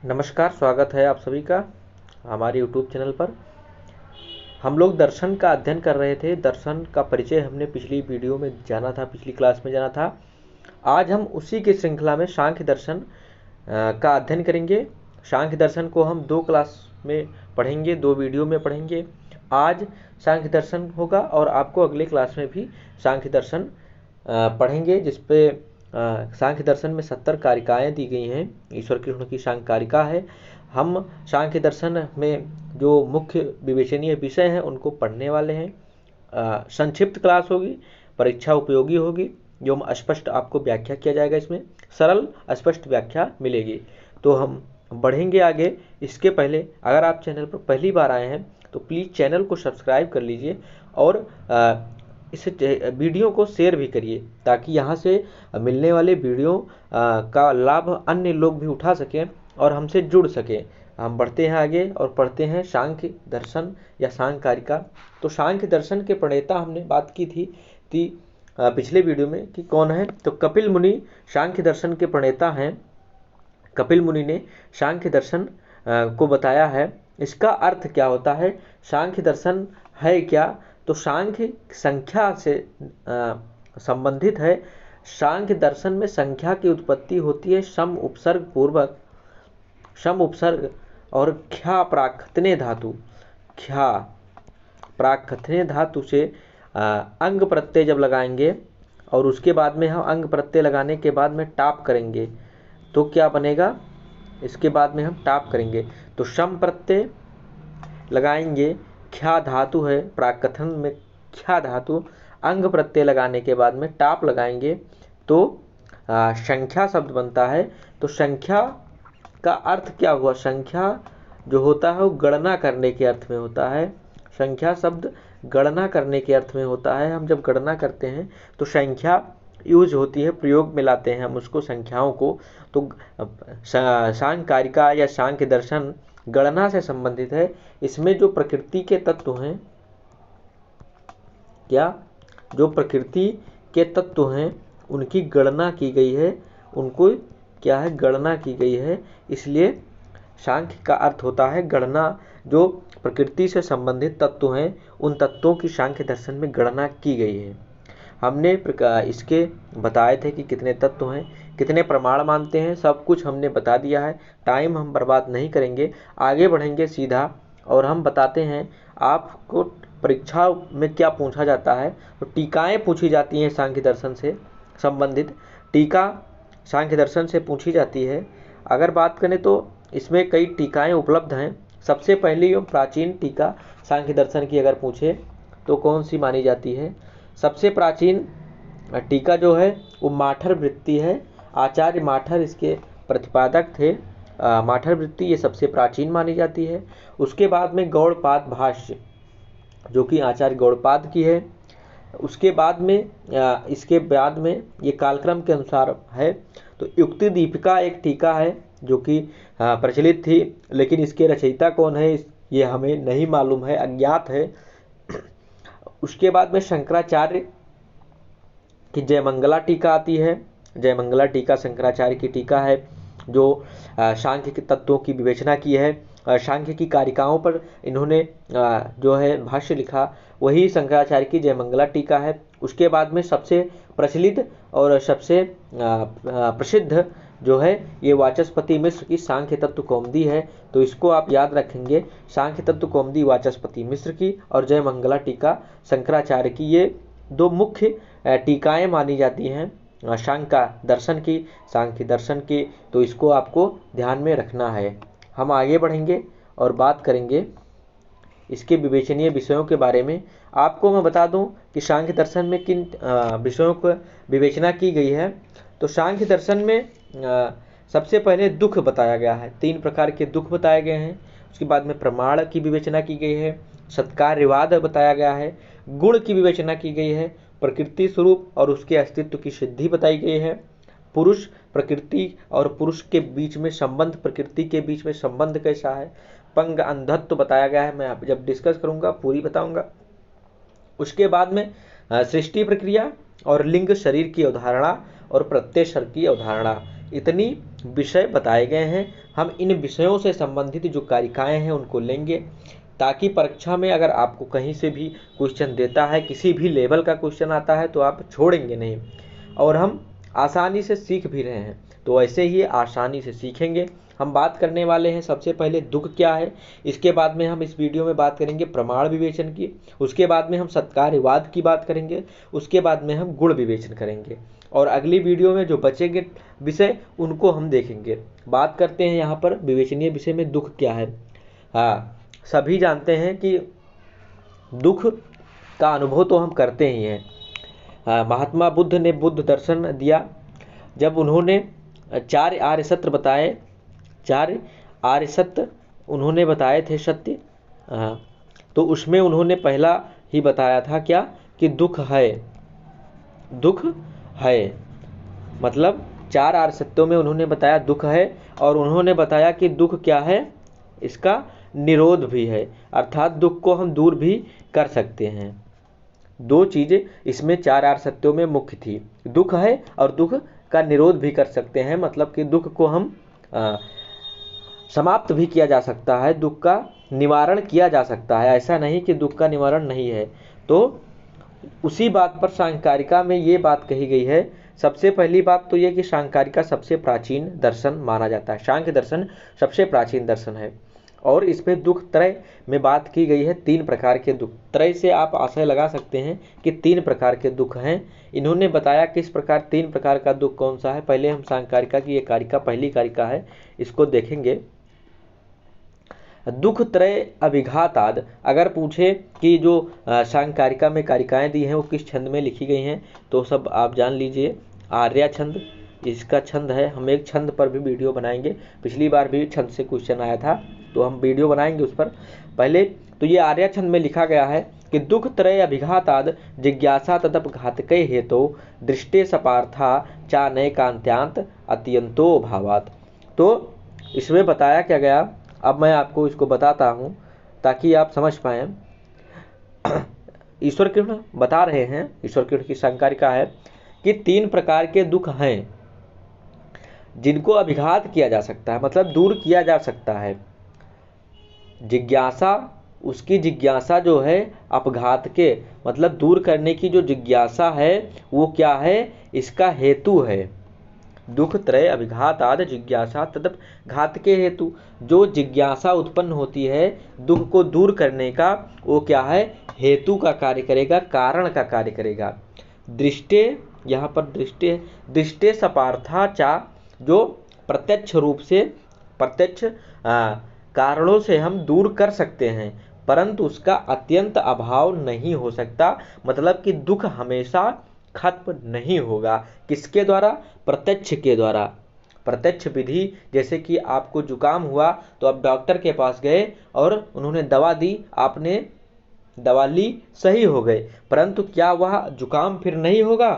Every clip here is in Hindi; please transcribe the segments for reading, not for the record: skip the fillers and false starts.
नमस्कार, स्वागत है आप सभी का हमारे YouTube चैनल पर। हम लोग दर्शन का अध्ययन कर रहे थे। दर्शन का परिचय हमने पिछली वीडियो में जाना था, पिछली क्लास में जाना था। आज हम उसी की श्रृंखला में सांख्य दर्शन का अध्ययन करेंगे। सांख्य दर्शन को हम 2 क्लास में पढ़ेंगे, 2 वीडियो में पढ़ेंगे। आज सांख्य दर्शन होगा और आपको अगले क्लास में भी सांख्य दर्शन पढ़ेंगे, जिसपे सांख्य दर्शन में 70 कारिकाएं दी गई हैं। ईश्वर कृष्ण की सांख्य कारिका है। हम सांख्य दर्शन में जो मुख्य विवेचनीय विषय हैं उनको पढ़ने वाले हैं। संक्षिप्त क्लास होगी, परीक्षा उपयोगी होगी, जो स्पष्ट आपको व्याख्या किया जाएगा। इसमें सरल स्पष्ट व्याख्या मिलेगी। तो हम बढ़ेंगे आगे। इसके पहले अगर आप चैनल पर पहली बार आए हैं तो प्लीज़ चैनल को सब्सक्राइब कर लीजिए और इस वीडियो को शेयर भी करिए, ताकि यहाँ से मिलने वाले वीडियो का लाभ अन्य लोग भी उठा सकें और हमसे जुड़ सकें। हम बढ़ते हैं आगे और पढ़ते हैं सांख्य दर्शन या सांख्य कारिका। तो सांख्य दर्शन के प्रणेता हमने बात की थी पिछले वीडियो में कि कौन है। तो कपिल मुनि सांख्य दर्शन के प्रणेता हैं। कपिल मुनि ने सांख्य दर्शन को बताया है। इसका अर्थ क्या होता है, सांख्य दर्शन है क्या? तो सांख्य संख्या से संबंधित है। सांख्य दर्शन में संख्या की उत्पत्ति होती है सम उपसर्ग पूर्वक। सम उपसर्ग और ख्या प्राकथने धातु, ख्या प्राकथने धातु से अंग प्रत्यय जब लगाएंगे और उसके बाद में हम अंग प्रत्यय लगाने के बाद में टाप करेंगे तो क्या बनेगा? इसके बाद में हम टाप करेंगे तो सम प्रत्यय लगाएंगे, ख्या धातु है, प्राकथन में ख्या धातु, अंग प्रत्यय लगाने के बाद में टाप लगाएंगे तो संख्या शब्द बनता है। तो संख्या का अर्थ क्या हुआ? संख्या जो होता है वो गणना करने के अर्थ में होता है। संख्या शब्द गणना करने के अर्थ में होता है। हम जब गणना करते हैं तो संख्या यूज होती है, प्रयोग में लाते हैं हम उसको, संख्याओं को। तो सांख्य कारिका या सांख्य दर्शन गणना से संबंधित है। इसमें जो प्रकृति के तत्व हैं, क्या जो प्रकृति के तत्व हैं उनकी गणना की गई है, उनको क्या है, गणना की गई है। इसलिए सांख्य का अर्थ होता है गणना। जो प्रकृति से संबंधित तत्व हैं उन तत्वों की सांख्य दर्शन में गणना की गई है। हमने इसके बताए थे कि कितने तत्व हैं, कितने प्रमाण मानते हैं, सब कुछ हमने बता दिया है। टाइम हम बर्बाद नहीं करेंगे, आगे बढ़ेंगे सीधा और हम बताते हैं आपको परीक्षा में क्या पूछा जाता है। तो टीकाएं पूछी जाती हैं सांख्य दर्शन से संबंधित। टीका सांख्य दर्शन से पूछी जाती है। अगर बात करें तो इसमें कई टीकाएं उपलब्ध हैं। सबसे पहली एवं प्राचीन टीका सांख्य दर्शन की अगर पूछे तो कौन सी मानी जाती है? सबसे प्राचीन टीका जो है वो माठर वृत्ति है। आचार्य माठर इसके प्रतिपादक थे। माठर वृत्ति ये सबसे प्राचीन मानी जाती है। उसके बाद में गौड़पाद भाष्य, जो कि आचार्य गौड़पाद की है। उसके बाद में इसके बाद में ये कालक्रम के अनुसार है। तो युक्ति दीपिका एक टीका है जो कि प्रचलित थी, लेकिन इसके रचयिता कौन है ये हमें नहीं मालूम है, अज्ञात है। उसके बाद में शंकराचार्य की जयमंगला टीका आती है। जयमंगला टीका शंकराचार्य की टीका है जो सांख्य के तत्वों की विवेचना की है। सांख्य की कारिकाओं पर इन्होंने जो है भाष्य लिखा, वही शंकराचार्य की जयमंगला टीका है। उसके बाद में सबसे प्रचलित और सबसे प्रसिद्ध जो है ये वाचस्पति मिश्र की सांख्य तत्व कौमुदी है। तो इसको आप याद रखेंगे, सांख्य तत्व कौमुदी वाचस्पति मिश्र की और जयमंगला टीका शंकराचार्य की। ये 2 मुख्य टीकाएं मानी जाती हैं सांख्य दर्शन की, सांख्य दर्शन की। तो इसको आपको ध्यान में रखना है। हम आगे बढ़ेंगे और बात करेंगे इसके विवेचनीय विषयों के बारे में। आपको मैं बता दूं कि सांख्य दर्शन में किन विषयों को विवेचना की गई है। तो सांख्य दर्शन में सबसे पहले दुख बताया गया है। 3 प्रकार के दुख बताए गए हैं। उसके बाद में प्रमाण की विवेचना की गई है, सत्कार्यवाद बताया गया है, गुण की विवेचना की गई है, प्रकृति स्वरूप और उसके अस्तित्व की सिद्धि बताई गई है, पुरुष प्रकृति और पुरुष के बीच में संबंध, प्रकृति के बीच में संबंध कैसा है, पंग अंधत्व बताया गया है। मैं जब डिस्कस करूंगा पूरी बताऊंगा। उसके बाद में सृष्टि प्रक्रिया और लिंग शरीर की अवधारणा और प्रत्यय शर की अवधारणा, इतनी विषय बताए गए हैं। हम इन विषयों से संबंधित जो कारिकाएँ हैं उनको लेंगे, ताकि परीक्षा में अगर आपको कहीं से भी क्वेश्चन देता है, किसी भी लेवल का क्वेश्चन आता है, तो आप छोड़ेंगे नहीं। और हम आसानी से सीख भी रहे हैं, तो ऐसे ही आसानी से सीखेंगे। हम बात करने वाले हैं सबसे पहले दुख क्या है, इसके बाद में हम इस वीडियो में बात करेंगे प्रमाण विवेचन की, उसके बाद में हम सत्कार्यवाद की बात करेंगे, उसके बाद में हम गुण विवेचन करेंगे, और अगली वीडियो में जो बचेंगे विषय उनको हम देखेंगे। बात करते हैं यहाँ पर विवेचनीय विषय में दुख क्या है। हाँ, सभी जानते हैं कि दुख का अनुभव तो हम करते ही हैं। महात्मा बुद्ध ने बुद्ध दर्शन दिया, जब उन्होंने 4 आर्य सत्य बताए, 4 आर्य सत्य उन्होंने बताए थे सत्य, तो उसमें उन्होंने पहला ही बताया था क्या, कि दुख है। दुख है मतलब 4 आर्य सत्यों में उन्होंने बताया दुख है, और उन्होंने बताया कि दुख क्या है, इसका निरोध भी है, अर्थात दुख को हम दूर भी कर सकते हैं। 2 चीज़ें इसमें 4 आर्य सत्यों में मुख्य थी, दुख है और दुख का निरोध भी कर सकते हैं, मतलब कि दुख को हम समाप्त भी किया जा सकता है, दुख का निवारण किया जा सकता है, ऐसा नहीं कि दुख का निवारण नहीं है। तो उसी बात पर सांख्यकारिका में ये बात कही गई है। सबसे पहली बात तो ये कि सांख्यकारिका सबसे प्राचीन दर्शन माना जाता है, सांख्य दर्शन सबसे प्राचीन दर्शन है, और इसमें दुख त्रय में बात की गई है। 3 प्रकार के दुख, त्रय से आप आशय लगा सकते हैं कि 3 प्रकार के दुख हैं। इन्होंने बताया किस प्रकार 3 प्रकार का दुख कौन सा है। पहले हम सांख्यकारिका की ये कारिका, पहली कारिका है, इसको देखेंगे। दुख त्रय अभिघाताद, अगर पूछे कि जो सांख्यकारिका में कारिकाएं दी हैं वो किस छंद में लिखी गई हैं, तो सब आप जान लीजिए। आर्या छंद इसका छंद है, हम एक छंद पर भी वीडियो बनाएंगे, पिछली बार भी छंद से क्वेश्चन आया था, तो हम वीडियो बनाएंगे उस पर। पहले तो ये आर्या छंद में लिखा गया है कि दुख त्रय अभिघाताद जिज्ञासा तदपघातकै हेतु दृष्टे सपार्था चानैकान्त्यांत अत्यंतो भावात्। तो इसमें बताया क्या गया, अब मैं आपको इसको बताता हूँ ताकि आप समझ पाएँ। ईश्वर किरण बता रहे हैं, ईश्वर किरण की सांख्यकारिका है कि 3 प्रकार के दुख हैं जिनको अभिघात किया जा सकता है, मतलब दूर किया जा सकता है। जिज्ञासा, उसकी जिज्ञासा जो है अपघात के, मतलब दूर करने की जो जिज्ञासा है वो क्या है, इसका हेतु है। दुख त्रय अभिघात आदि जिज्ञासा तदप घात के हेतु, जो जिज्ञासा उत्पन्न होती है दुख को दूर करने का, वो क्या है, हेतु का कार्य करेगा, कारण का कार्य करेगा। दृष्टे, यहाँ पर दृष्टे, दृष्टे सपार्था चा, जो प्रत्यक्ष रूप से, प्रत्यक्ष कारणों से हम दूर कर सकते हैं, परंतु उसका अत्यंत अभाव नहीं हो सकता, मतलब कि दुख हमेशा खत्म नहीं होगा। किसके द्वारा, प्रत्यक्ष के द्वारा। प्रत्यक्ष विधि, जैसे कि आपको जुकाम हुआ तो आप डॉक्टर के पास गए और उन्होंने दवा दी, आपने दवा ली, सही हो गए, परंतु क्या वह जुकाम फिर नहीं होगा,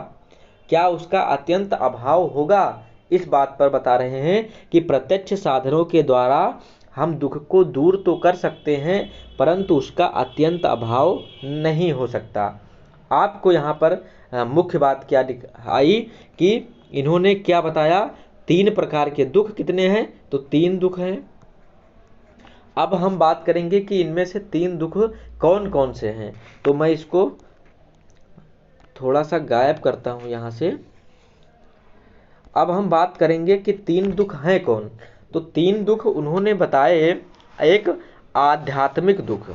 क्या उसका अत्यंत अभाव होगा। इस बात पर बता रहे हैं कि प्रत्यक्ष साधनों के द्वारा हम दुख को दूर तो कर सकते हैं, परंतु उसका अत्यंत अभाव नहीं हो सकता। आपको यहाँ पर मुख्य बात क्या आई कि इन्होंने क्या बताया, 3 प्रकार के दुख कितने हैं, तो 3 दुख हैं। अब हम बात करेंगे कि इनमें से 3 दुख कौन कौन से हैं, तो मैं इसको थोड़ा सा गायब करता हूँ यहाँ से। अब हम बात करेंगे कि 3 दुख हैं कौन, तो 3 दुख उन्होंने बताए। एक आध्यात्मिक दुख,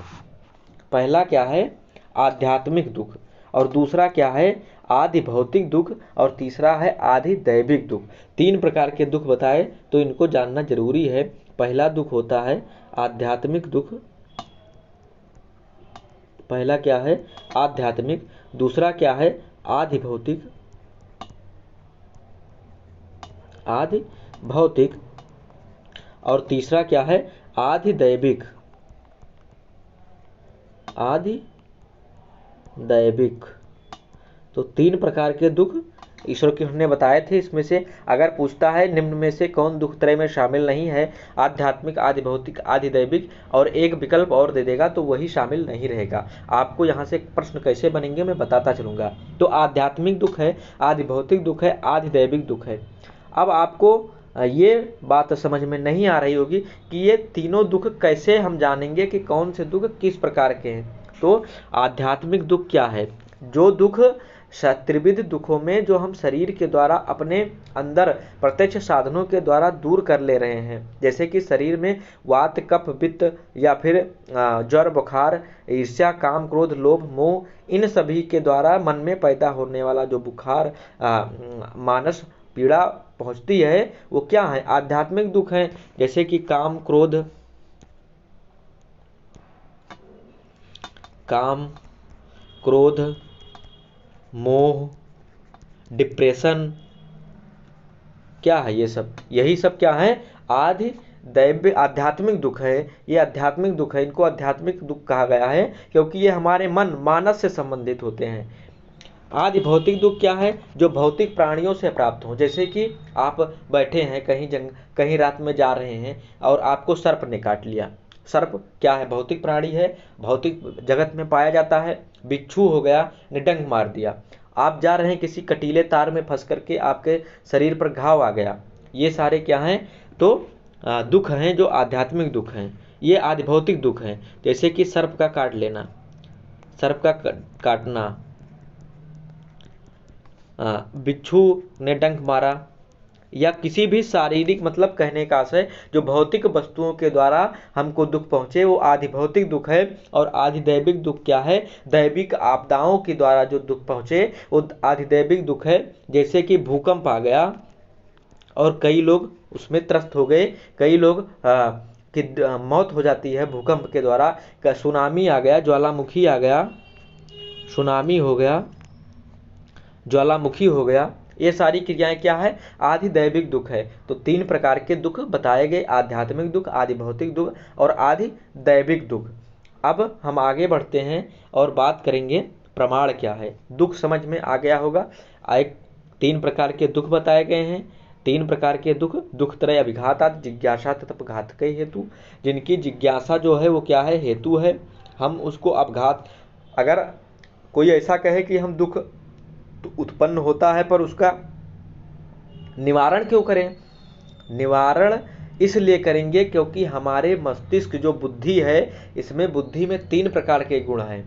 पहला क्या है, आध्यात्मिक दुख, और दूसरा क्या है, आदि भौतिक दुख, और तीसरा है आदि दैविक दुख। 3 प्रकार के दुख बताए, तो इनको जानना जरूरी है। पहला दुख होता है आध्यात्मिक दुख, पहला क्या है, आध्यात्मिक, दूसरा क्या है, आदि भौतिक, आदि भौतिक, और तीसरा क्या है, आदि दैविक, आदि दैविक। तो 3 प्रकार के दुख ईश्वर कृष्ण ने बताए थे। इसमें से अगर पूछता है निम्न में से कौन दुख त्रय में शामिल नहीं है, आध्यात्मिक, आदि भौतिक, आदि दैविक, और एक विकल्प और दे देगा, तो वही शामिल नहीं रहेगा। आपको यहाँ से प्रश्न कैसे बनेंगे मैं बताता चलूँगा। तो आध्यात्मिक दुख है, आदि भौतिक दुख है, आदि दैविक दुख है। अब आपको ये बात समझ में नहीं आ रही होगी कि ये तीनों दुख कैसे हम जानेंगे कि कौन से दुख किस प्रकार के हैं। तो आध्यात्मिक दुख क्या है? जो दुख त्रिविध दुखों में जो हम शरीर के द्वारा अपने अंदर प्रत्यक्ष साधनों के द्वारा दूर कर ले रहे हैं, जैसे कि शरीर में वात कफ पित्त या फिर ज्वर बुखार ईर्ष्या काम क्रोध लोभ मोह, इन सभी के द्वारा मन में पैदा होने वाला जो बुखार मानस पीड़ा पहुंचती है, वो क्या है? आध्यात्मिक दुख है। जैसे कि काम क्रोध मोह डिप्रेशन, क्या है ये सब? यही सब क्या है? आदि दैव्य आध्यात्मिक दुख है। ये आध्यात्मिक दुख है, इनको आध्यात्मिक दुख कहा गया है क्योंकि ये हमारे मन मानस से संबंधित होते हैं। आदि भौतिक दुख क्या है? जो भौतिक प्राणियों से प्राप्त हो। जैसे कि आप बैठे हैं कहीं रात में जा रहे हैं और आपको सर्प ने काट लिया। सर्प क्या है? भौतिक प्राणी है, भौतिक जगत में पाया जाता है। बिच्छू हो गया, ने डंक मार दिया। आप जा रहे हैं किसी कटीले तार में फंस करके आपके शरीर पर घाव आ गया। ये सारे क्या हैं? तो दुख हैं जो आध्यात्मिक दुख हैं। ये आदि भौतिक दुख हैं। जैसे कि सर्प का काट लेना, सर्प का काटना, बिच्छू ने डंक मारा, या किसी भी शारीरिक मतलब कहने का आशय जो भौतिक वस्तुओं के द्वारा हमको दुख पहुंचे, वो आदि भौतिक दुख है। और आदि दैविक दुख क्या है? दैविक आपदाओं के द्वारा जो दुख पहुंचे वो आदि दैविक दुख है। जैसे कि भूकंप आ गया और कई लोग उसमें त्रस्त हो गए, कई लोग की मौत हो जाती है भूकंप के द्वारा। सुनामी आ गया, ज्वालामुखी आ गया, सुनामी हो गया, ज्वालामुखी हो गया, ये सारी क्रियाएं क्या है? आदि दैविक दुख है। तो तीन प्रकार के दुख बताए गए, आध्यात्मिक दुख, आदि भौतिक दुख और आदि दैविक दुख। अब हम आगे बढ़ते हैं और बात करेंगे प्रमाण क्या है। दुख समझ में आ गया होगा। एक तीन प्रकार के दुख बताए गए हैं। तीन प्रकार के दुख, दुख त्रय अभिघातात् जिज्ञासा तप घातकै हेतु। जिनकी जिज्ञासा जो है वो क्या है? हेतु है। हम उसको अपघात, अगर कोई ऐसा कहे कि हम दुख तो उत्पन्न होता है पर उसका निवारण क्यों करें? निवारण इसलिए करेंगे क्योंकि हमारे मस्तिष्क जो बुद्धि है, इसमें बुद्धि में तीन प्रकार के गुण हैं,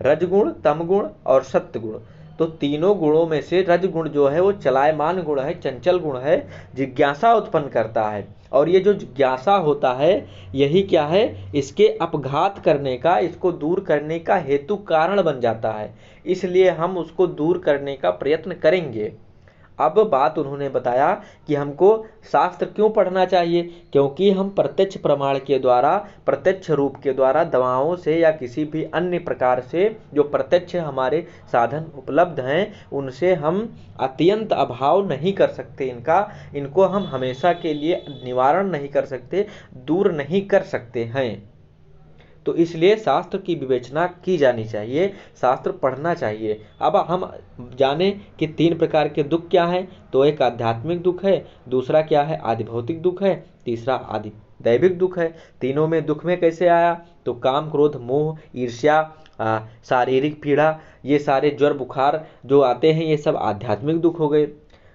रजगुण, तमगुण और सत्वगुण। तो तीनों गुणों में से रजगुण जो है वो चलायमान गुण है, चंचल गुण है, जिज्ञासा उत्पन्न करता है। और ये जो जिज्ञासा होता है यही क्या है? इसके अपघात करने का, इसको दूर करने का हेतु कारण बन जाता है। इसलिए हम उसको दूर करने का प्रयत्न करेंगे। अब बात उन्होंने बताया कि हमको शास्त्र क्यों पढ़ना चाहिए, क्योंकि हम प्रत्यक्ष प्रमाण के द्वारा, प्रत्यक्ष रूप के द्वारा दवाओं से या किसी भी अन्य प्रकार से जो प्रत्यक्ष हमारे साधन उपलब्ध हैं उनसे हम अत्यंत अभाव नहीं कर सकते। इनको हम हमेशा के लिए निवारण नहीं कर सकते, दूर नहीं कर सकते हैं। तो इसलिए शास्त्र की विवेचना की जानी चाहिए, शास्त्र पढ़ना चाहिए। अब हम जाने कि तीन प्रकार के दुख क्या हैं। तो एक आध्यात्मिक दुख है, दूसरा क्या है? आदि भौतिक दुख है, तीसरा आदि दैविक दुख है। तीनों में दुख में कैसे आया? तो काम क्रोध मोह ईर्ष्या शारीरिक पीड़ा, ये सारे ज्वर बुखार जो आते हैं ये सब आध्यात्मिक दुख हो गए।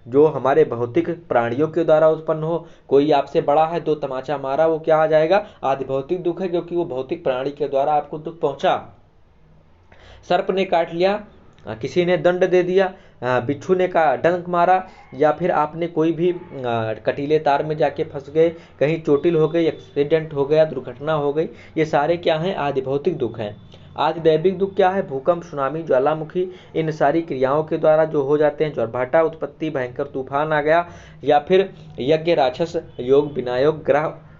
जो हमारे भौतिक प्राणियों के द्वारा उत्पन्न हो, कोई आपसे बड़ा है दो तमाचा मारा, वो क्या आ जाएगा? आदि भौतिक दुख है, क्योंकि वो भौतिक प्राणी के द्वारा आपको दुख पहुंचा। सर्प ने काट लिया, किसी ने दंड दे दिया, बिच्छू ने का डंक मारा, या फिर आपने कोई भी कटीले तार में जाके फंस गए, कहीं चोटिल हो गई, एक्सीडेंट हो गया, दुर्घटना हो गई, ये सारे क्या हैं? आदि भौतिक दुख हैं। आदि दैविक दुख क्या है? भूकंप, सुनामी, ज्वालामुखी, इन सारी क्रियाओं के द्वारा जो हो जाते हैं, ज्वारभाटा उत्पत्ति, भयंकर तूफान आ गया, या फिर यज्ञ राक्षस योग विनायोग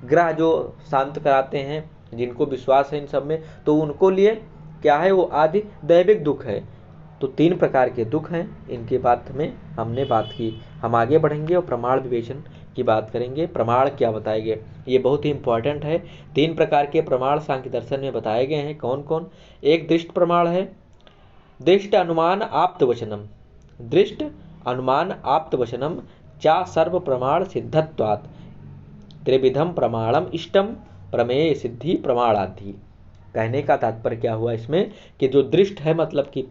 ग्रह जो शांत कराते हैं, जिनको विश्वास है इन सब में, तो उनको लिए क्या है? वो आदि दैविक दुख है। तो तीन प्रकार के दुख हैं, इनके बात में हमने बात की। हम आगे बढ़ेंगे और प्रमाण विवेचन की बात करेंगे। प्रमाण क्या बताएंगे, ये बहुत ही इंपॉर्टेंट है। तीन प्रकार के प्रमाण सांख्य दर्शन में बताए गए हैं। कौन कौन? एक दृष्ट प्रमाण है, दृष्ट अनुमान आप्त वचनम, दृष्ट अनुमान आप्त वचनम चा सर्व प्रमाण सिद्धत्वात् त्रिविधम प्रमाणम इष्टम प्रमेय सिद्धि प्रमाणाधि। कहने का तात्पर्य क्या हुआ इसमें कि जो दृष्ट है, मतलब कि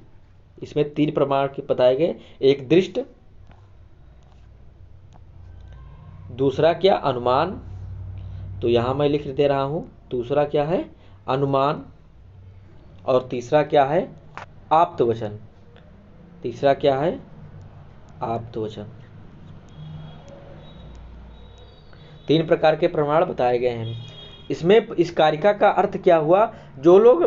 इसमें तीन प्रमाण के बताए गए। एक दृष्ट दूसरा क्या, अनुमान, तो यहाँ मैं लिख दे रहा हूँ, दूसरा क्या है, अनुमान, और तीसरा क्या है, आप्तवचन। तीसरा क्या है, आप्तवचन। 3 प्रकार के प्रमाण बताए गए हैं। इसमें इस कारिका का अर्थ क्या हुआ, जो लोग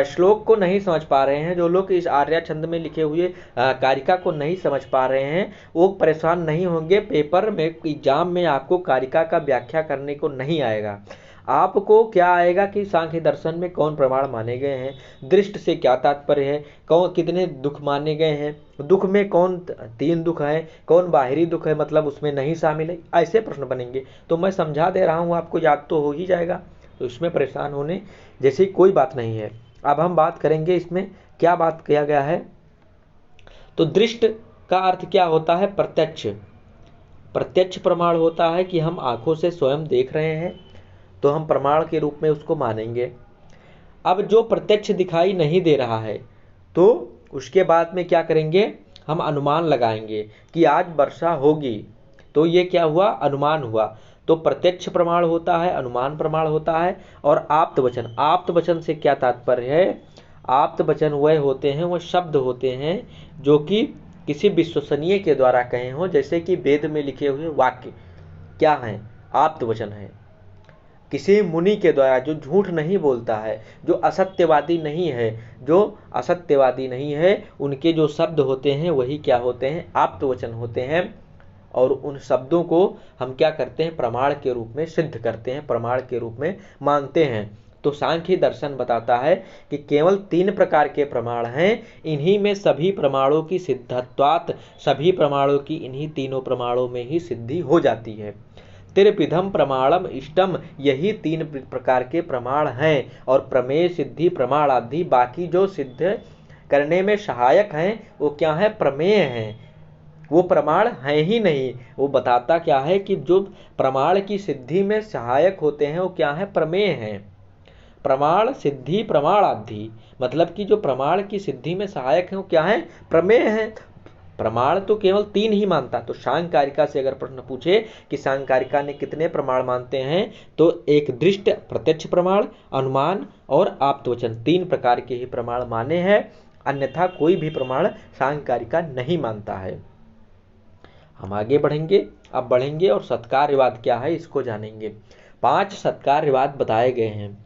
श्लोक को नहीं समझ पा रहे हैं, जो लोग इस आर्या छंद में लिखे हुए कारिका को नहीं समझ पा रहे हैं, वो परेशान नहीं होंगे। पेपर में, एग्जाम में आपको कारिका का व्याख्या करने को नहीं आएगा। आपको क्या आएगा कि सांख्य दर्शन में कौन प्रमाण माने गए हैं, दृष्ट से क्या तात्पर्य है, कौन कितने दुख माने गए हैं, दुख में कौन 3 दुख है, कौन बाहरी दुख है, मतलब उसमें नहीं शामिल है, ऐसे प्रश्न बनेंगे। तो मैं समझा दे रहा हूँ, आपको याद तो हो ही जाएगा, तो इसमें परेशान होने जैसी कोई बात नहीं है। अब हम बात करेंगे इसमें क्या बात किया गया है। तो दृष्ट का अर्थ क्या होता है, प्रत्यक्ष। प्रत्यक्ष प्रमाण होता है कि हम आंखों से स्वयं देख रहे हैं, तो हम प्रमाण के रूप में उसको मानेंगे। अब जो प्रत्यक्ष दिखाई नहीं दे रहा है, तो उसके बाद में क्या करेंगे, हम अनुमान लगाएंगे कि आज वर्षा होगी, तो ये क्या हुआ, अनुमान हुआ। तो प्रत्यक्ष प्रमाण होता है, अनुमान प्रमाण होता है। और आप्तवचन, आप्तवचन से क्या तात्पर्य है, आप्तवचन वह होते हैं, वह शब्द होते हैं जो कि किसी विश्वसनीय के द्वारा कहे हों, जैसे कि वेद में लिखे हुए वाक्य क्या हैं, आप्तवचन है। किसी मुनि के द्वारा, जो झूठ नहीं बोलता है, जो असत्यवादी नहीं है, जो असत्यवादी नहीं है, उनके जो शब्द होते हैं वही क्या होते हैं, आप्तवचन होते हैं। और उन शब्दों को हम क्या करते हैं, प्रमाण के रूप में सिद्ध करते हैं, प्रमाण के रूप में मानते हैं। तो सांख्य दर्शन बताता है कि केवल 3 प्रकार के प्रमाण हैं, इन्हीं में सभी प्रमाणों की सिद्धत्वात्, सभी प्रमाणों की इन्हीं तीनों प्रमाणों में ही सिद्धि हो जाती है। त्रिविधम प्रमाणम इष्टम, यही 3 प्रकार के प्रमाण हैं। और प्रमेय, सिद्धि, प्रमाणादि, बाकी जो सिद्ध करने में सहायक हैं वो क्या है, प्रमेय हैं, वो प्रमाण है ही नहीं। वो बताता क्या है कि जो प्रमाण की सिद्धि में सहायक होते हैं वो क्या है, प्रमेय हैं। प्रमाण, सिद्धि, प्रमाणादि, मतलब कि जो प्रमाण की सिद्धि में सहायक है वो क्या है, प्रमेय है। प्रमाण तो केवल 3 ही मानता। तो सांख्यकारिका से अगर प्रश्न पूछे कि सांख्यकारिका ने कितने प्रमाण मानते हैं, तो एक दृष्ट प्रत्यक्ष प्रमाण, अनुमान और आप्तवचन, 3 प्रकार के ही प्रमाण माने हैं, अन्यथा कोई भी प्रमाण सांख्यकारिका नहीं मानता है। हम आगे बढ़ेंगे, अब बढ़ेंगे और सत्कार्यवाद क्या है इसको जानेंगे। 5 सत्कार्यवाद बताए गए हैं,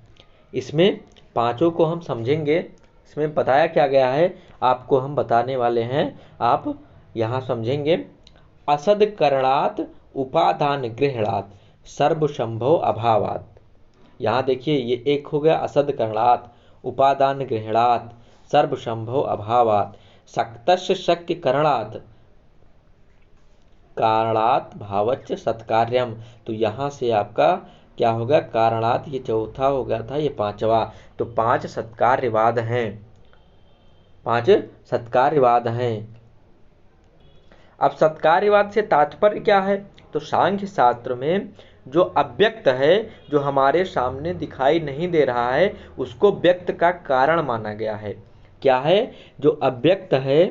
इसमें पांचों को हम समझेंगे। इसमें बताया क्या गया है आपको हम बताने वाले हैं, आप यहाँ समझेंगे। असद करणात उपादान गृहणात सर्वसंभव अभावात। यहाँ देखिए, ये एक हो गया असद करणात उपादान गृहणात सर्वसंभव अभावात। शक्तस्य शक्य करणात कारणात भावच्च सत्कार्यम। तो यहाँ से आपका क्या होगा, कारणात ये चौथा हो गया था, ये 5वां। तो 5 सत्कार्यवाद हैं, 5 सत्कार्यवाद हैं। अब सत्कार्यवाद से तात्पर्य क्या है, तो सांख्य शास्त्र में जो अव्यक्त है, जो हमारे सामने दिखाई नहीं दे रहा है, उसको व्यक्त का कारण माना गया है। क्या है, जो अव्यक्त है,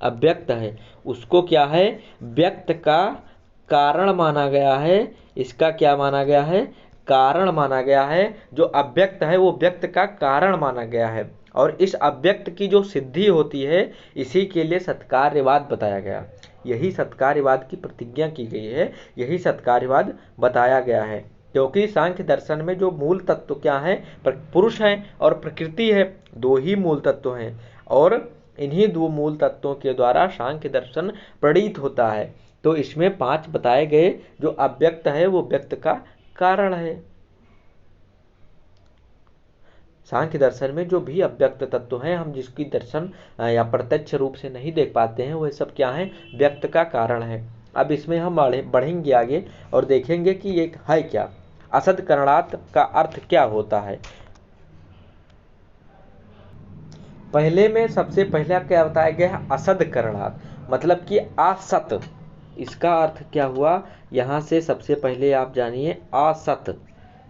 अव्यक्त है उसको क्या है, व्यक्त का कारण माना गया है। इसका क्या माना गया है, कारण माना गया है। जो अव्यक्त है वो व्यक्त का कारण माना गया है। और इस अव्यक्त की जो सिद्धि होती है, इसी के लिए सत्कार्यवाद बताया गया। यही सत्कार्यवाद की प्रतिज्ञा की गई है, यही सत्कार्यवाद बताया गया है। क्योंकि सांख्य दर्शन में जो मूल तत्व क्या है, पुरुष है और प्रकृति है, 2 ही मूल तत्व हैं। और इन्हीं 2 मूल तत्वों के द्वारा सांख्य दर्शन प्रणीत होता है। तो इसमें 5 बताए गए, जो अव्यक्त है वो व्यक्त का कारण है। सांख्य दर्शन में जो भी अव्यक्त तत्व हैं, हम जिसकी दर्शन या प्रत्यक्ष रूप से नहीं देख पाते हैं, वह सब क्या है, व्यक्त का कारण है। अब इसमें हम बढ़ेंगे आगे और देखेंगे कि ये है क्या, असद करणात का अर्थ क्या होता है। पहले में सबसे पहला क्या बताया गया है, असद करणात, मतलब कि असत। इसका अर्थ क्या हुआ, यहाँ से सबसे पहले आप जानिए, असत।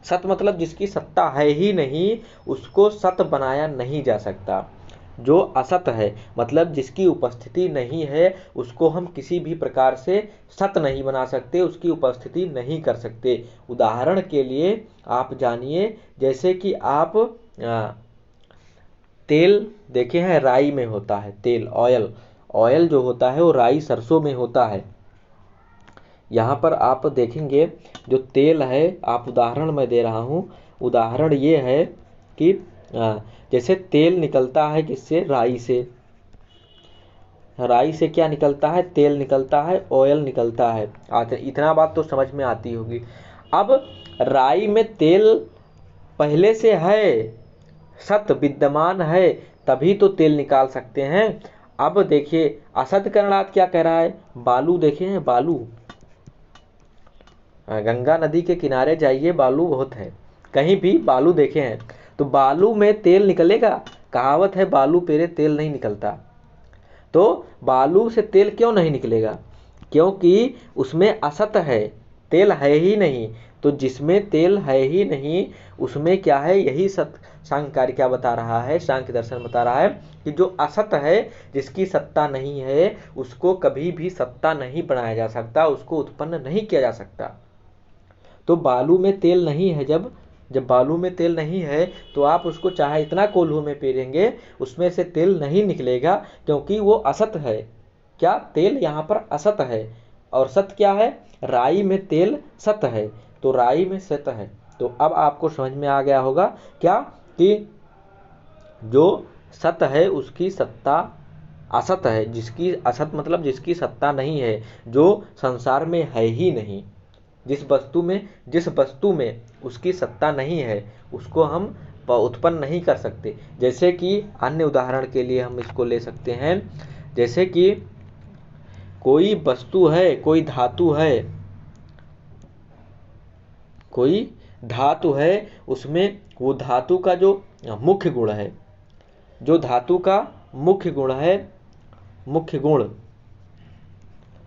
सत मतलब जिसकी सत्ता है ही नहीं, उसको सत बनाया नहीं जा सकता। जो असत है, मतलब जिसकी उपस्थिति नहीं है, उसको हम किसी भी प्रकार से सत नहीं बना सकते, उसकी उपस्थिति नहीं कर सकते। उदाहरण के लिए आप जानिए, जैसे कि आप तेल देखे हैं, राई में होता है तेल, ऑयल। ऑयल जो होता है वो राई सरसों में होता है। यहाँ पर आप देखेंगे जो तेल है, आप उदाहरण मैं दे रहा हूँ, उदाहरण ये है कि जैसे तेल निकलता है किससे, राई से। राई से क्या निकलता है, तेल निकलता है, ऑयल निकलता है। इतना बात तो समझ में आती होगी। अब राई में तेल पहले से है, सत विद्यमान है, तभी तो तेल निकाल सकते हैं। अब देखिए असत करणात क्या कह रहा है, बालू देखे हैं, बालू, गंगा नदी के किनारे जाइए, बालू बहुत है, कहीं भी बालू देखे हैं, तो बालू में तेल निकलेगा? कहावत है बालू पेरे तेल नहीं निकलता। तो बालू से तेल क्यों नहीं निकलेगा? क्योंकि उसमें असत है, तेल है ही नहीं। तो जिसमें तेल है ही नहीं उसमें क्या है, यही सांख्यकारी क्या बता रहा है, सांख्य दर्शन बता रहा है कि जो असत है, जिसकी सत्ता नहीं है, उसको कभी भी सत्ता नहीं बनाया जा सकता, उसको उत्पन्न नहीं किया जा सकता। तो बालू में तेल नहीं है, जब बालू में तेल नहीं है तो आप उसको चाहे इतना कोल्हू में पेरेंगे, उसमें से तेल नहीं निकलेगा, क्योंकि वो असत है। क्या, तेल यहाँ पर असत है। और सत क्या है, राई में तेल सत है, तो राई में सत है। तो अब आपको समझ में आ गया होगा क्या, कि जो सत है उसकी सत्ता असत है, जिसकी असत मतलब जिसकी सत्ता नहीं है, जो संसार में है ही नहीं। जिस वस्तु में उसकी सत्ता नहीं है, उसको हम उत्पन्न नहीं कर सकते। जैसे कि अन्य उदाहरण के लिए हम इसको ले सकते हैं, जैसे कि कोई वस्तु है, कोई धातु है, कोई धातु है, उसमें वो धातु का जो मुख्य गुण है, जो धातु का मुख्य गुण है, मुख्य गुण,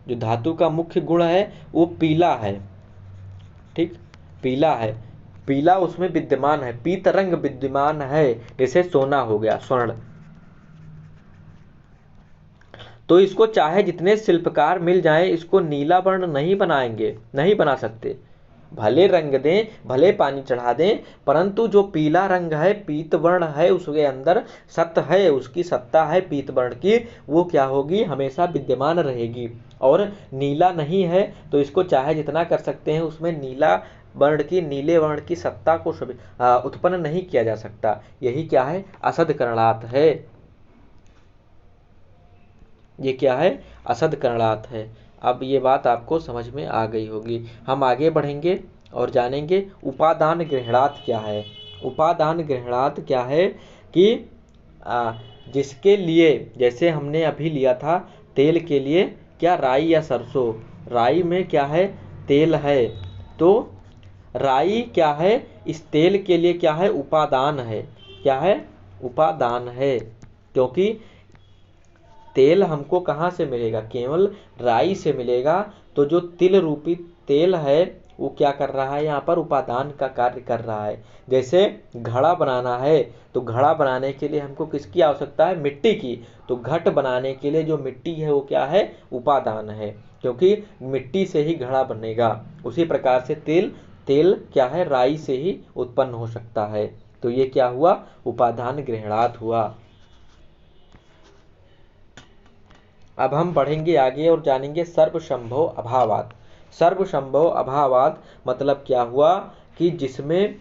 जो धातु का मुख्य गुण है वो पीला है, ठीक, पीला है, पीला उसमें विद्यमान है, पीत रंग विद्यमान है, जैसे सोना हो गया, स्वर्ण। तो इसको चाहे जितने शिल्पकार मिल जाएं, इसको नीला वर्ण नहीं बनाएंगे, नहीं बना सकते। भले रंग दें, भले पानी चढ़ा दें, परंतु जो पीला रंग है, पीत वर्ण है, उसके अंदर सत्य है, उसकी सत्ता है पीत वर्ण की, वो क्या होगी, हमेशा विद्यमान रहेगी। और नीला नहीं है तो इसको चाहे जितना कर सकते हैं, उसमें नीला वर्ण की, नीले वर्ण की सत्ता को उत्पन्न नहीं किया जा सकता। यही क्या है, असद करणात है। ये क्या है, असद करणात है। अब ये बात आपको समझ में आ गई होगी। हम आगे बढ़ेंगे और जानेंगे उपादान गृहणात क्या है। उपादान गृहणात क्या है कि जिसके लिए, जैसे हमने अभी लिया था तेल के लिए, क्या राई या सरसों, राई में क्या है, तेल है, तो राई क्या है, इस तेल के लिए क्या है, उपादान है। क्या है, उपादान है, क्योंकि तेल हमको कहाँ से मिलेगा, केवल राई से मिलेगा। तो जो तिल रूपी तेल है वो क्या कर रहा है, यहाँ पर उपादान का कार्य कर रहा है। जैसे घड़ा बनाना है, तो घड़ा बनाने के लिए हमको किसकी आवश्यकता है, मिट्टी की। तो घट बनाने के लिए जो मिट्टी है वो क्या है, उपादान है, क्योंकि मिट्टी से ही घड़ा बनेगा। उसी प्रकार से तेल क्या है, राई से ही उत्पन्न हो सकता है। तो ये क्या हुआ, उपादान गृहणात हुआ। अब हम बढ़ेंगे आगे और जानेंगे सर्वसंभव अभावात। सर्वसंभव अभावात मतलब क्या हुआ, कि जिसमें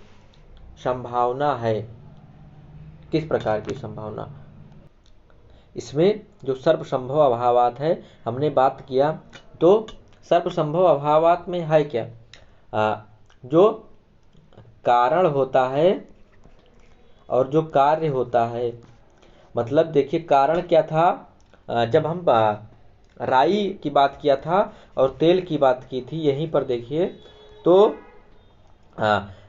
संभावना है। किस प्रकार की संभावना, इसमें जो सर्वसंभव अभावात है, हमने बात किया तो सर्वसंभव अभावात में है क्या, जो कारण होता है और जो कार्य होता है। मतलब देखिए कारण क्या था, जब हम राई की बात किया था और तेल की बात की थी, यहीं पर देखिए तो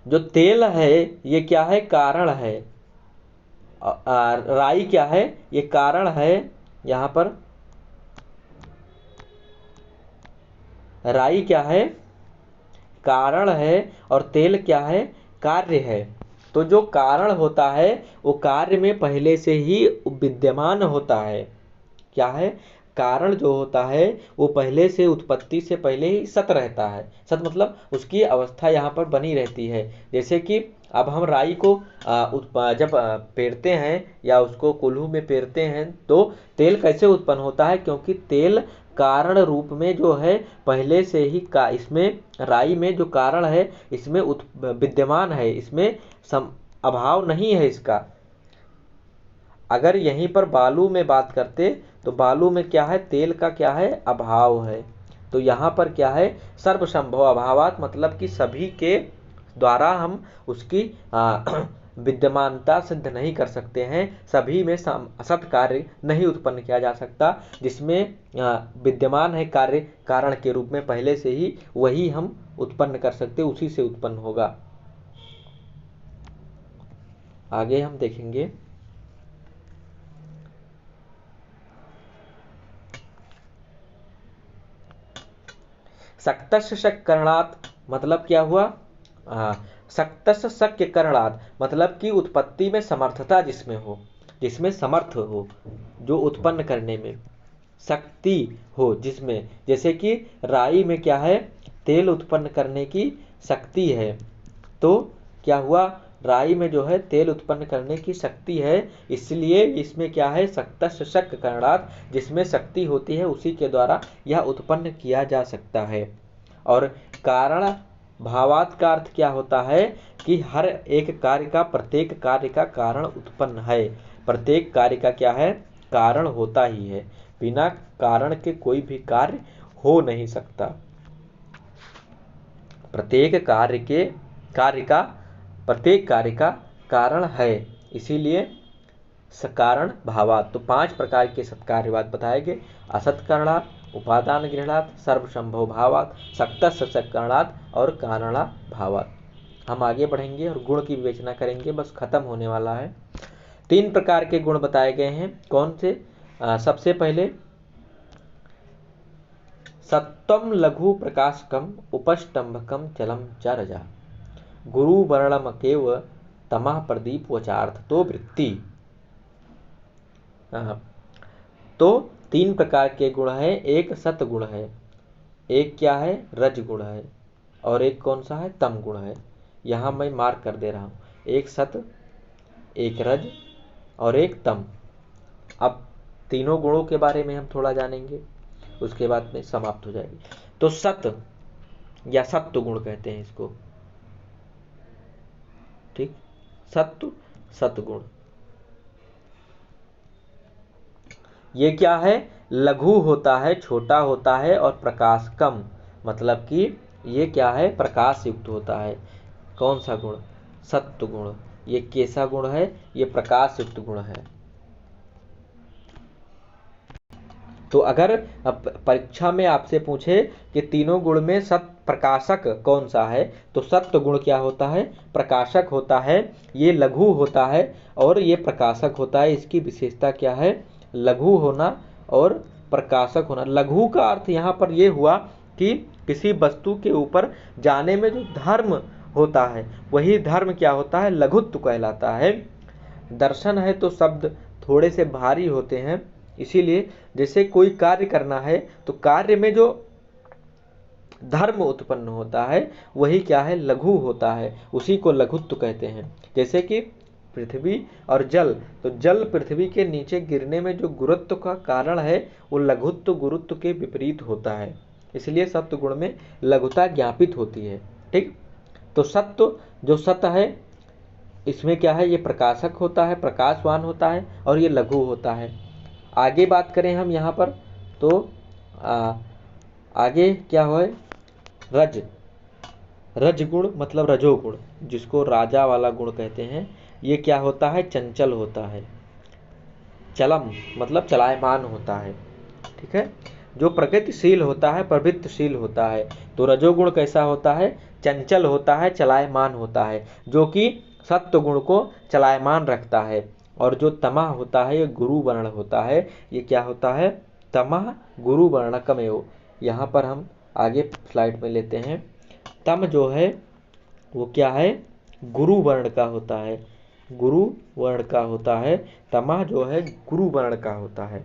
जो तेल है ये क्या है, कारण है। राई क्या है, ये कारण है। यहाँ पर राई क्या है, कारण है, और तेल क्या है, कार्य है। तो जो कारण होता है वो कार्य में पहले से ही विद्यमान होता है। क्या है? कारण जो होता है वो पहले से, उत्पत्ति से पहले ही सत रहता है। सत मतलब उसकी अवस्था यहाँ पर बनी रहती है। जैसे कि अब हम राई को जब पेरते हैं या उसको कोल्हू में पेरते हैं तो तेल कैसे उत्पन्न होता है? क्योंकि तेल कारण रूप में जो है पहले से ही इसमें राई में जो कारण है इसमें विद्यमान है, इसमें अभाव नहीं है इसका। अगर यहीं पर बालू में बात करते तो बालू में क्या है? तेल का क्या है? अभाव है। तो यहाँ पर क्या है? सर्वसंभव अभावात, मतलब कि सभी के द्वारा हम उसकी विद्यमानता सिद्ध नहीं कर सकते हैं। सभी में असत कार्य नहीं उत्पन्न किया जा सकता। जिसमें विद्यमान है कार्य कारण के रूप में पहले से ही, वही हम उत्पन्न कर सकते, उसी से उत्पन्न होगा। आगे हम देखेंगे सक्तस्य शक करणात्, मतलब क्या हुआ? सक्तस्य शक्य करणात् मतलब कि उत्पत्ति में समर्थता जिसमें हो, जिसमें समर्थ हो, जो उत्पन्न करने में शक्ति हो जिसमें, जैसे कि राई में क्या है? तेल उत्पन्न करने की शक्ति है। तो क्या हुआ? राई में जो है तेल उत्पन्न करने की शक्ति है, इसलिए इसमें क्या है? सक्तस्य शक करणात्, जिसमें शक्ति होती है उसी के द्वारा यह उत्पन्न किया जा सकता है। और कारण भावात का अर्थ क्या होता है? कि हर एक कार्य का, प्रत्येक कार्य का कारण उत्पन्न है। प्रत्येक कार्य का क्या है? कारण होता ही है। बिना कारण के कोई भी कार्य हो नहीं सकता। प्रत्येक कार्य का कारण है, इसीलिए सकारण भावात। तो 5 प्रकार के सत्कार्यवाद बताए गए: असत्करणात्, उपादान गृहणात्, सर्वसंभव भावात, सक्तस्य सत्करणात् और कारणा भावात। हम आगे बढ़ेंगे और गुण की विवेचना करेंगे, बस खत्म होने वाला है। 3 प्रकार के गुण बताए गए हैं। कौन से? सबसे पहले सत्वम लघु प्रकाशकम उपष्टंभकम चलम च रजा गुरु वर्णमकेव तमः प्रदीप वचार्थ तो वृत्ति। तो 3 प्रकार के गुण है। एक सत गुण है, एक क्या है? रज गुण है, और एक कौन सा है? तम गुण है। यहाँ मैं मार्क कर दे रहा हूँ, एक सत, एक रज और एक तम। अब तीनों गुणों के बारे में हम थोड़ा जानेंगे, उसके बाद में समाप्त हो जाएगी। तो सत या सत्व गुण कहते हैं इसको, ठीक? सत्व, सतगुण। ये क्या है? लघु होता है, छोटा होता है, और प्रकाश कम, मतलब कि ये क्या है? प्रकाश युक्त होता है। कौन सा गुण? सत्व गुण। ये कैसा गुण है? ये प्रकाश युक्त गुण है। तो अगर परीक्षा में आपसे पूछे कि तीनों गुण में सत प्रकाशक कौन सा है, तो सत्व गुण क्या होता है? प्रकाशक होता है। ये लघु होता है और ये प्रकाशक होता है। इसकी विशेषता क्या है? लघु होना और प्रकाशक होना। लघु का अर्थ यहाँ पर ये हुआ कि किसी वस्तु के ऊपर जाने में जो धर्म होता है, वही धर्म क्या होता है? लघुत्व कहलाता है। दर्शन है तो शब्द थोड़े से भारी होते हैं, इसीलिए जैसे कोई कार्य करना है तो कार्य में जो धर्म उत्पन्न होता है वही क्या है? लघु होता है, उसी को लघुत्व कहते हैं। जैसे कि पृथ्वी और जल, तो जल पृथ्वी के नीचे गिरने में जो गुरुत्व का कारण है वो लघुत्व गुरुत्व के विपरीत होता है, इसलिए सत्व गुण में लघुता ज्ञापित होती है। ठीक? तो सत्व जो सत्य है इसमें क्या है? ये प्रकाशक होता है, प्रकाशवान होता है, और ये लघु होता है। आगे बात करें हम यहाँ पर तो आगे क्या हो? रज, रजगुण मतलब रजोगुण, जिसको राजा वाला गुण कहते हैं। ये क्या होता है? चंचल होता है। चलम मतलब चलायमान होता है। ठीक है? जो प्रगतिशील होता है, प्रवृत्तिशील होता है। तो रजोगुण कैसा होता है? चंचल होता है, चलायमान होता है, जो कि सत्व गुण को चलायमान रखता है। और जो तमह होता है ये गुरु वर्ण होता है। ये क्या होता है? तमह गुरु वर्णकमेव। यहाँ पर हम आगे स्लाइड में लेते हैं। तम जो है वो क्या है? गुरु वर्ण का होता है, गुरु वर्ण का होता है। तमः जो है गुरु वर्ण का होता है।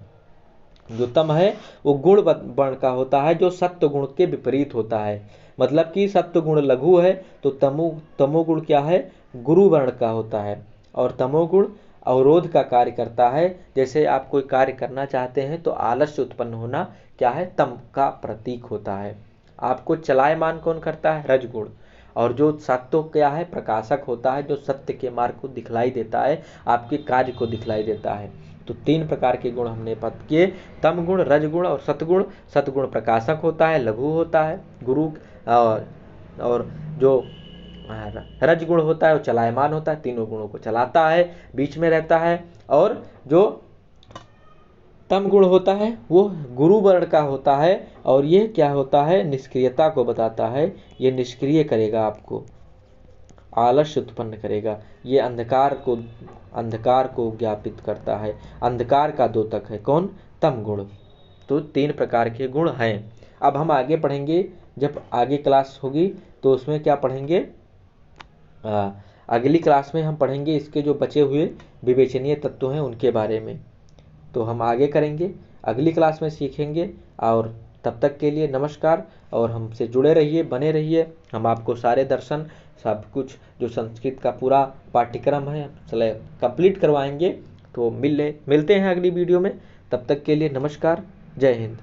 जो तम है वो गुण वर्ण का होता है, जो सत्व गुण के विपरीत होता है। मतलब कि सत्व गुण लघु है तो तमोगुण क्या है, गुरु वर्ण का होता है। और तमोगुण अवरोध का कार्य करता है। जैसे आप कोई कार्य करना चाहते हैं तो आलस्य उत्पन्न होना क्या है, तम का प्रतीक होता है। आपको चलायमान कौन करता है, रजगुण। और जो सत्व क्या है, प्रकाशक होता है, जो सत्य के मार्ग को दिखलाई देता है, आपके कार्य को दिखलाई देता है। तो 3 प्रकार के गुण हमने पद किए, तम गुण, रजगुण और सतगुण। सतगुण प्रकाशक होता है, लघु होता है, गुरु। और जो रजगुण होता है वो चलायमान होता है, तीनों गुणों को चलाता है, बीच में रहता है। और जो तम गुण होता है वो गुरु वर्ण का होता है, और ये क्या होता है, निष्क्रियता को बताता है। ये निष्क्रिय करेगा, आपको आलस्य उत्पन्न करेगा। ये अंधकार को ज्ञापित करता है। अंधकार का द्योतक है कौन, तम गुण। तो 3 प्रकार के गुण हैं। अब हम आगे पढ़ेंगे, जब आगे क्लास होगी तो उसमें क्या पढ़ेंगे, अगली क्लास में हम पढ़ेंगे इसके जो बचे हुए विवेचनीय तत्व हैं उनके बारे में। तो हम आगे करेंगे, अगली क्लास में सीखेंगे। और तब तक के लिए नमस्कार, और हमसे जुड़े रहिए, बने रहिए। हम आपको सारे दर्शन, सब कुछ जो संस्कृत का पूरा पाठ्यक्रम है कंप्लीट करवाएंगे। तो मिलते हैं अगली वीडियो में। तब तक के लिए नमस्कार, जय हिंद।